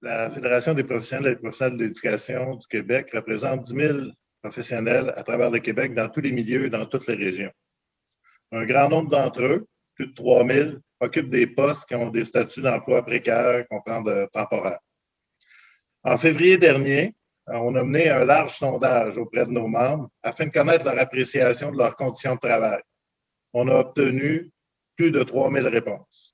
La Fédération des professionnels et des professionnels de l'éducation du Québec représente 10 000 professionnels à travers le Québec dans tous les milieux et dans toutes les régions. Un grand nombre d'entre eux, plus de 3 000, occupent des postes qui ont des statuts d'emploi précaires qu'on prend de temporaires. En février dernier, on a mené un large sondage auprès de nos membres afin de connaître leur appréciation de leurs conditions de travail. On a obtenu plus de 3 000 réponses.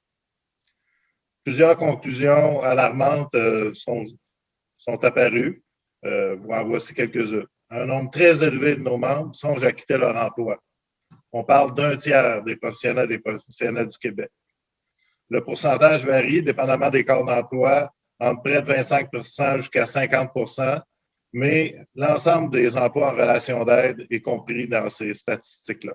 Plusieurs conclusions alarmantes sont apparues. Voici quelques-unes. Un nombre très élevé de nos membres songent à quitter leur emploi. On parle d'un tiers des professionnels et des professionnels du Québec. Le pourcentage varie dépendamment des corps d'emploi, entre près de 25 jusqu'à 50 %, mais l'ensemble des emplois en relation d'aide est compris dans ces statistiques-là.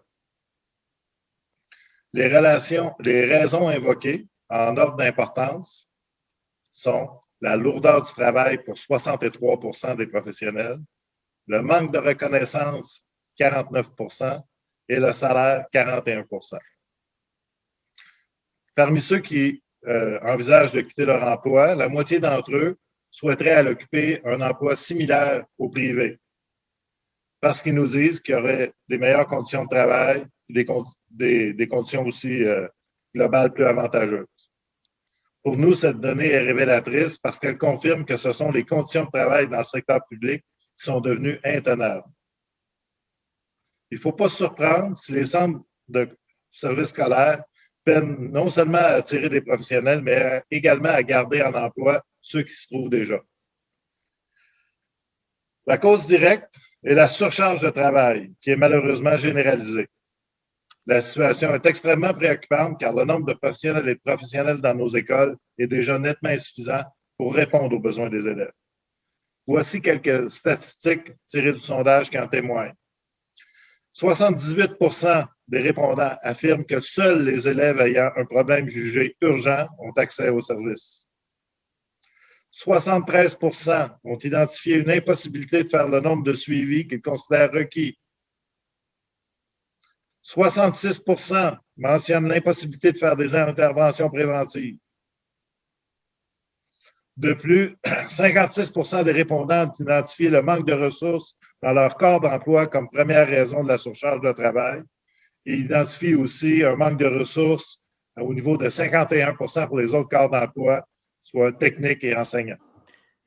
Les raisons invoquées en ordre d'importance sont la lourdeur du travail pour 63 % des professionnels, le manque de reconnaissance, 49 % et le salaire, 41 %. Parmi ceux qui envisagent de quitter leur emploi, la moitié d'entre eux souhaiteraient occuper un emploi similaire au privé parce qu'ils nous disent qu'il y aurait des meilleures conditions de travail, des conditions aussi globales plus avantageuses. Pour nous, cette donnée est révélatrice parce qu'elle confirme que ce sont les conditions de travail dans le secteur public qui sont devenues intenables. Il ne faut pas se surprendre si les centres de services scolaires peinent non seulement à attirer des professionnels, mais également à garder en emploi ceux qui se trouvent déjà. La cause directe est la surcharge de travail, qui est malheureusement généralisée. La situation est extrêmement préoccupante car le nombre de professionnels et de professionnels dans nos écoles est déjà nettement insuffisant pour répondre aux besoins des élèves. Voici quelques statistiques tirées du sondage qui en témoignent. 78 % des répondants affirment que seuls les élèves ayant un problème jugé urgent ont accès aux services. 73 % ont identifié une impossibilité de faire le nombre de suivis qu'ils considèrent requis. 66 % mentionnent l'impossibilité de faire des interventions préventives. De plus, 56 % des répondants ont identifié le manque de ressources dans leur corps d'emploi comme première raison de la surcharge de travail et identifient aussi un manque de ressources au niveau de 51 % pour les autres corps d'emploi, soit techniques et enseignants.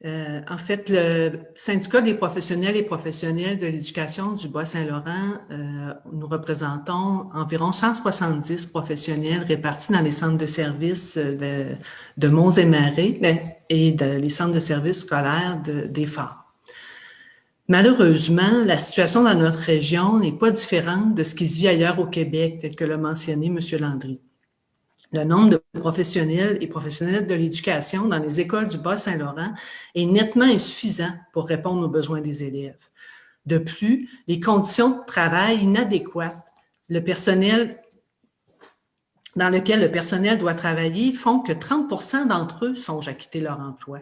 En fait, le syndicat des professionnels et professionnels de l'éducation du Bas-Saint-Laurent, nous représentons environ 170 professionnels répartis dans les centres de services de Monts-et-Marais et les centres de services scolaires des Phares. Malheureusement, la situation dans notre région n'est pas différente de ce qui se vit ailleurs au Québec, tel que l'a mentionné M. Landry. Le nombre de professionnels et professionnels de l'éducation dans les écoles du Bas-Saint-Laurent est nettement insuffisant pour répondre aux besoins des élèves. De plus, les conditions de travail inadéquates, dans lesquelles le personnel doit travailler font que 30 % d'entre eux songent à quitter leur emploi.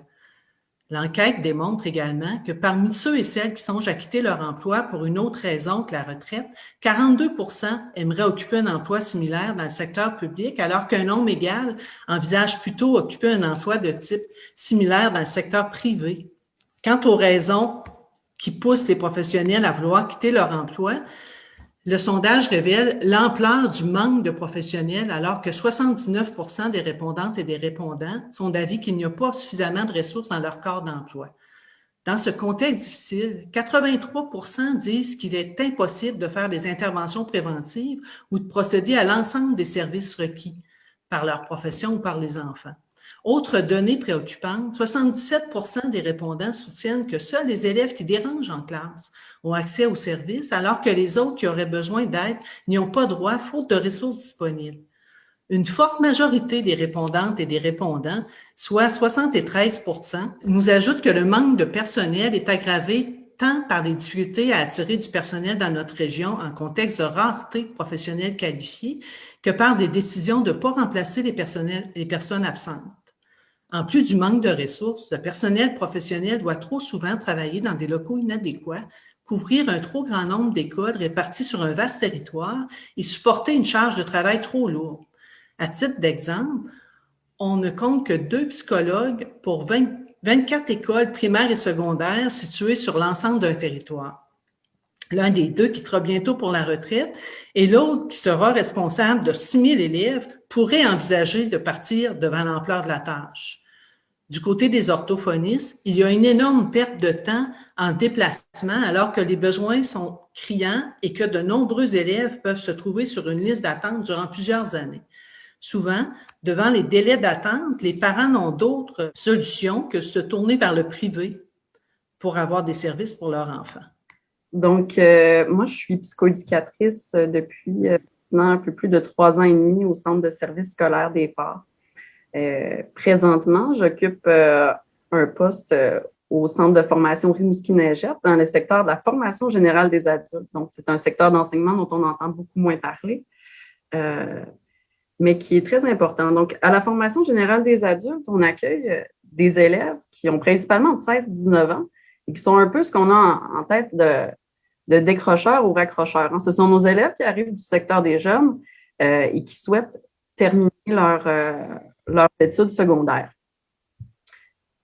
L'enquête démontre également que parmi ceux et celles qui songent à quitter leur emploi pour une autre raison que la retraite, 42 % aimeraient occuper un emploi similaire dans le secteur public, alors qu'un nombre égal envisage plutôt occuper un emploi de type similaire dans le secteur privé. Quant aux raisons qui poussent ces professionnels à vouloir quitter leur emploi, le sondage révèle l'ampleur du manque de professionnels alors que 79 % des répondantes et des répondants sont d'avis qu'il n'y a pas suffisamment de ressources dans leur corps d'emploi. Dans ce contexte difficile, 83 % disent qu'il est impossible de faire des interventions préventives ou de procéder à l'ensemble des services requis par leur profession ou par les enfants. Autre donnée préoccupante, 77 % des répondants soutiennent que seuls les élèves qui dérangent en classe ont accès aux services, alors que les autres qui auraient besoin d'aide n'y ont pas droit faute de ressources disponibles. Une forte majorité des répondantes et des répondants, soit 73 %, nous ajoutent que le manque de personnel est aggravé tant par les difficultés à attirer du personnel dans notre région en contexte de rareté de professionnels qualifiés que par des décisions de ne pas remplacer les personnes absentes. En plus du manque de ressources, le personnel professionnel doit trop souvent travailler dans des locaux inadéquats, couvrir un trop grand nombre d'écoles réparties sur un vaste territoire et supporter une charge de travail trop lourde. À titre d'exemple, on ne compte que 2 psychologues pour 24 écoles primaires et secondaires situées sur l'ensemble d'un territoire. L'un des deux quittera bientôt pour la retraite et l'autre, qui sera responsable de 6 000 élèves, pourrait envisager de partir devant l'ampleur de la tâche. Du côté des orthophonistes, il y a une énorme perte de temps en déplacement alors que les besoins sont criants et que de nombreux élèves peuvent se trouver sur une liste d'attente durant plusieurs années. Souvent, devant les délais d'attente, les parents n'ont d'autre solution que se tourner vers le privé pour avoir des services pour leurs enfants. Donc, moi, je suis psychoéducatrice depuis maintenant un peu plus de 3 ans et demi au Centre de services scolaires des Ports. Présentement, j'occupe un poste au Centre de formation Rimouski-Neigette dans le secteur de la formation générale des adultes. Donc, c'est un secteur d'enseignement dont on entend beaucoup moins parler, mais qui est très important. Donc, à la formation générale des adultes, on accueille des élèves qui ont principalement de 16-19 ans et qui sont un peu ce qu'on a en tête de décrocheurs ou raccrocheurs. Ce sont nos élèves qui arrivent du secteur des jeunes et qui souhaitent terminer leurs études secondaires.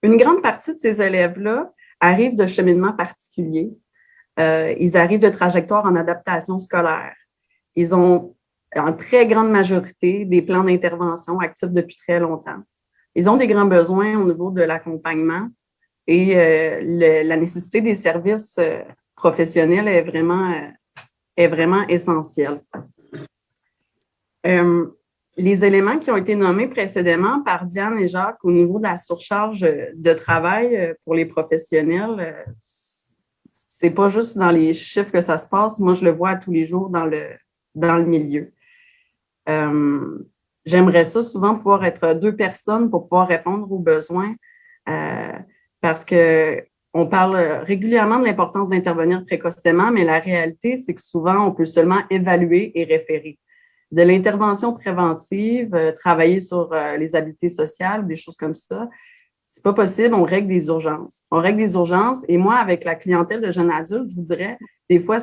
Une grande partie de ces élèves-là arrivent de cheminements particuliers. Ils arrivent de trajectoires en adaptation scolaire. Ils ont, en très grande majorité, des plans d'intervention actifs depuis très longtemps. Ils ont des grands besoins au niveau de l'accompagnement et la nécessité des services professionnels est vraiment essentielle. Les éléments qui ont été nommés précédemment par Diane et Jacques au niveau de la surcharge de travail pour les professionnels, c'est pas juste dans les chiffres que ça se passe. Moi, je le vois tous les jours dans le milieu. J'aimerais ça souvent pouvoir être 2 personnes pour pouvoir répondre aux besoins parce qu'on parle régulièrement de l'importance d'intervenir précocement, mais la réalité, c'est que souvent, on peut seulement évaluer et référer. De l'intervention préventive, travailler sur les habiletés sociales, des choses comme ça, c'est pas possible, on règle des urgences. On règle des urgences et moi, avec la clientèle de jeunes adultes, je vous dirais, des fois,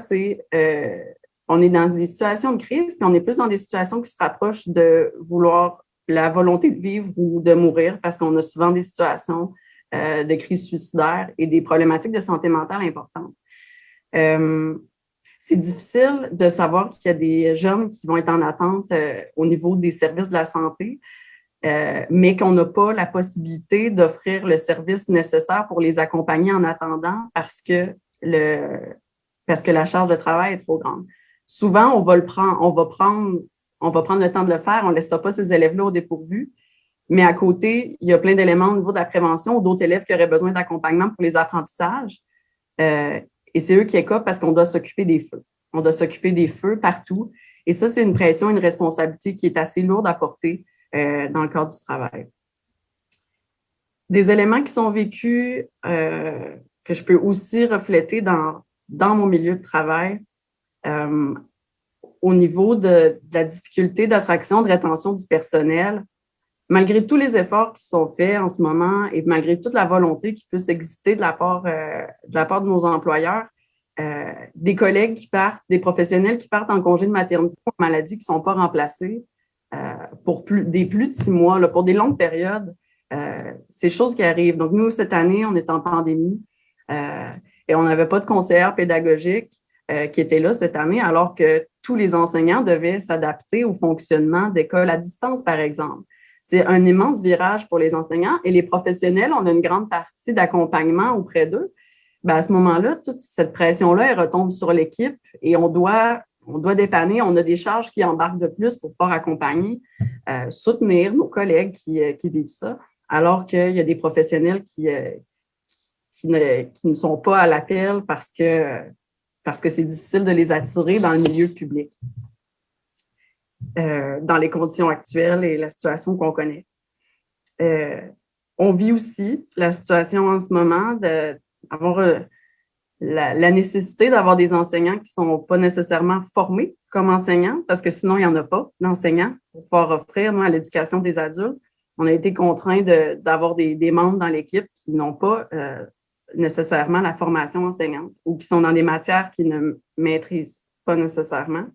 on est dans des situations de crise, puis on est plus dans des situations qui se rapprochent de vouloir la volonté de vivre ou de mourir parce qu'on a souvent des situations de crise suicidaire et des problématiques de santé mentale importantes. C'est difficile de savoir qu'il y a des jeunes qui vont être en attente au niveau des services de la santé, mais qu'on n'a pas la possibilité d'offrir le service nécessaire pour les accompagner en attendant parce que la charge de travail est trop grande. Souvent, on va prendre le temps de le faire, on ne laissera pas ces élèves-là au dépourvu, mais à côté, il y a plein d'éléments au niveau de la prévention ou d'autres élèves qui auraient besoin d'accompagnement pour les apprentissages. Et c'est eux qui écopent parce qu'on doit s'occuper des feux. On doit s'occuper des feux partout. Et ça, c'est une pression, une responsabilité qui est assez lourde à porter dans le cadre du travail. Des éléments qui sont vécus, que je peux aussi refléter dans mon milieu de travail, au niveau de la difficulté d'attraction, de rétention du personnel, malgré tous les efforts qui sont faits en ce moment et malgré toute la volonté qui puisse exister de la part de nos employeurs, des collègues qui partent, des professionnels qui partent en congé de maternité ou en maladie qui ne sont pas remplacés pour plus de 6 mois, là, pour des longues périodes, c'est des choses qui arrivent. Donc, nous, cette année, on est en pandémie et on n'avait pas de conseillère pédagogique qui était là cette année, alors que tous les enseignants devaient s'adapter au fonctionnement d'écoles à distance, par exemple. C'est un immense virage pour les enseignants et les professionnels, on a une grande partie d'accompagnement auprès d'eux. Bien, à ce moment-là, toute cette pression-là, elle retombe sur l'équipe et on doit dépanner. On a des charges qui embarquent de plus pour pouvoir accompagner, soutenir nos collègues qui vivent ça, alors qu'il y a des professionnels qui ne sont pas à l'appel parce que c'est difficile de les attirer dans le milieu public. Dans les conditions actuelles et la situation qu'on connaît. On vit aussi la situation en ce moment d'avoir la nécessité d'avoir des enseignants qui ne sont pas nécessairement formés comme enseignants, parce que sinon, il n'y en a pas d'enseignants pour pouvoir offrir à l'éducation des adultes. On a été contraints d'avoir des membres dans l'équipe qui n'ont pas nécessairement la formation enseignante ou qui sont dans des matières qu'ils ne maîtrisent pas nécessairement.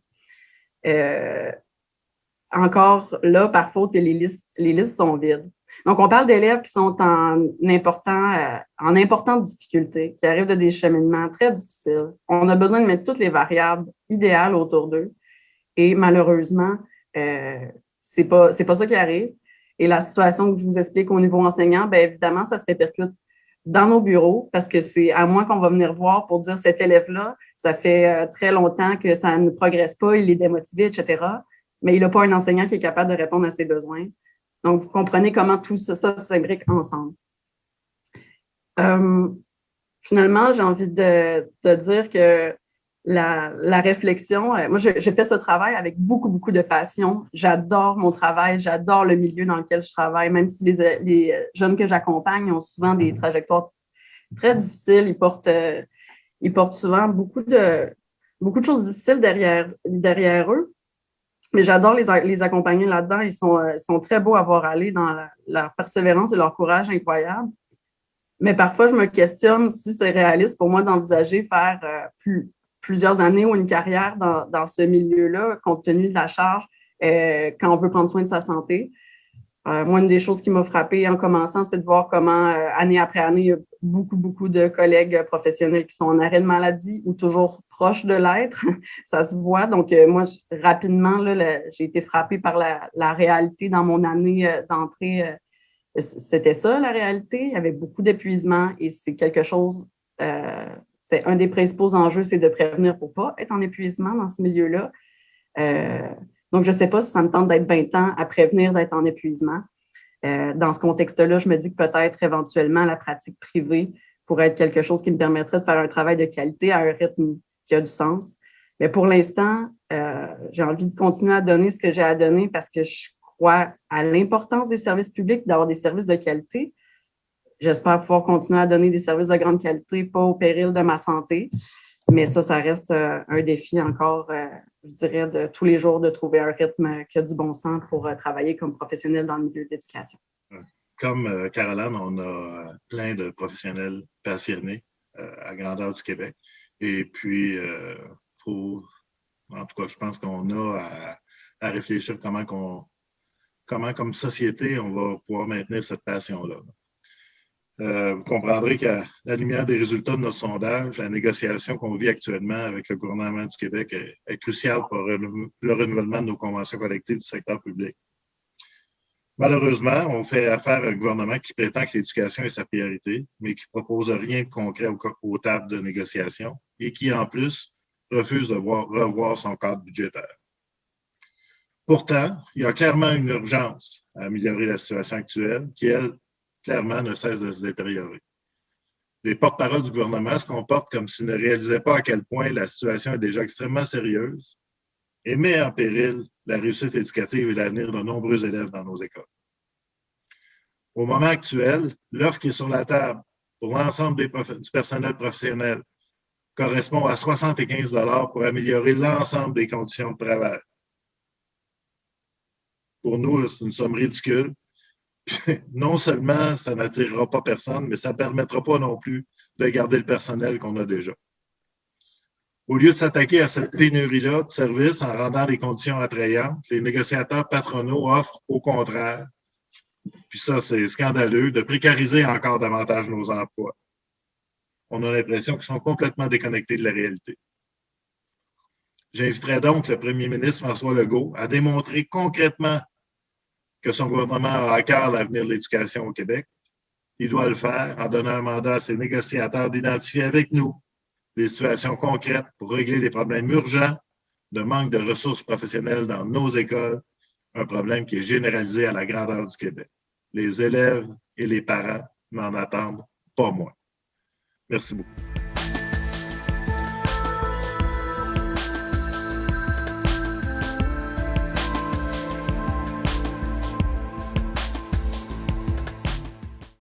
Encore là, par faute que les listes sont vides. Donc, on parle d'élèves qui sont en importante difficulté, qui arrivent de des cheminements très difficiles. On a besoin de mettre toutes les variables idéales autour d'eux. Et malheureusement, c'est pas ça qui arrive. Et la situation que je vous explique au niveau enseignant, bien évidemment, ça se répercute dans nos bureaux parce que c'est à moi qu'on va venir voir pour dire cet élève-là, ça fait très longtemps que ça ne progresse pas, il est démotivé, etc. Mais il n'a pas un enseignant qui est capable de répondre à ses besoins. Donc, vous comprenez comment tout ça s'imbrique ensemble. Finalement, j'ai envie de dire que la réflexion, moi, j'ai fait ce travail avec beaucoup, beaucoup de passion. J'adore mon travail, j'adore le milieu dans lequel je travaille, même si les jeunes que j'accompagne ont souvent des trajectoires très difficiles. Ils portent souvent beaucoup de choses difficiles derrière eux. Mais j'adore les accompagner là-dedans. Ils sont très beaux à voir aller dans leur persévérance et leur courage incroyable. Mais parfois, je me questionne si c'est réaliste pour moi d'envisager faire plusieurs années ou une carrière dans ce milieu-là, compte tenu de la charge quand on veut prendre soin de sa santé. Moi, une des choses qui m'a frappée en commençant, c'est de voir comment, année après année, il y a beaucoup, beaucoup de collègues professionnels qui sont en arrêt de maladie ou toujours proches de l'être. Ça se voit. Donc, moi, rapidement, là, j'ai été frappée par la réalité dans mon année d'entrée. C'était ça, la réalité. Il y avait beaucoup d'épuisement et c'est quelque chose, c'est un des principaux enjeux, c'est de prévenir pour ne pas être en épuisement dans ce milieu-là. Donc, je ne sais pas si ça me tente d'être 20 ans à prévenir d'être en épuisement. Dans ce contexte-là, je me dis que peut-être éventuellement la pratique privée pourrait être quelque chose qui me permettrait de faire un travail de qualité à un rythme qui a du sens. Mais pour l'instant, j'ai envie de continuer à donner ce que j'ai à donner parce que je crois à l'importance des services publics, d'avoir des services de qualité. J'espère pouvoir continuer à donner des services de grande qualité, pas au péril de ma santé. Mais ça reste un défi encore, je dirais, de tous les jours, de trouver un rythme qui a du bon sens pour travailler comme professionnel dans le milieu de l'éducation. Comme Caroline, on a plein de professionnels passionnés à grandeur du Québec. Et puis, en tout cas, je pense qu'on a à réfléchir comment, comme société, on va pouvoir maintenir cette passion-là. Vous comprendrez qu'à la lumière des résultats de notre sondage, la négociation qu'on vit actuellement avec le gouvernement du Québec est cruciale pour le renouvellement de nos conventions collectives du secteur public. Malheureusement, on fait affaire à un gouvernement qui prétend que l'éducation est sa priorité, mais qui ne propose rien de concret aux tables de négociation et qui, en plus, refuse de revoir son cadre budgétaire. Pourtant, il y a clairement une urgence à améliorer la situation actuelle qui, elle, clairement, ne cesse de se détériorer. Les porte-paroles du gouvernement se comportent comme s'ils ne réalisaient pas à quel point la situation est déjà extrêmement sérieuse et met en péril la réussite éducative et l'avenir de nombreux élèves dans nos écoles. Au moment actuel, l'offre qui est sur la table pour l'ensemble du personnel professionnel correspond à 75 $ pour améliorer l'ensemble des conditions de travail. Pour nous, c'est une somme ridicule. Non seulement ça n'attirera pas personne, mais ça ne permettra pas non plus de garder le personnel qu'on a déjà. Au lieu de s'attaquer à cette pénurie-là de services en rendant les conditions attrayantes, les négociateurs patronaux offrent au contraire, puis ça c'est scandaleux, de précariser encore davantage nos emplois. On a l'impression qu'ils sont complètement déconnectés de la réalité. J'inviterai donc le premier ministre François Legault à démontrer concrètement que son gouvernement a à cœur l'avenir de l'éducation au Québec. Il doit le faire en donnant un mandat à ses négociateurs d'identifier avec nous des situations concrètes pour régler les problèmes urgents de manque de ressources professionnelles dans nos écoles, un problème qui est généralisé à la grandeur du Québec. Les élèves et les parents n'en attendent pas moins. Merci beaucoup.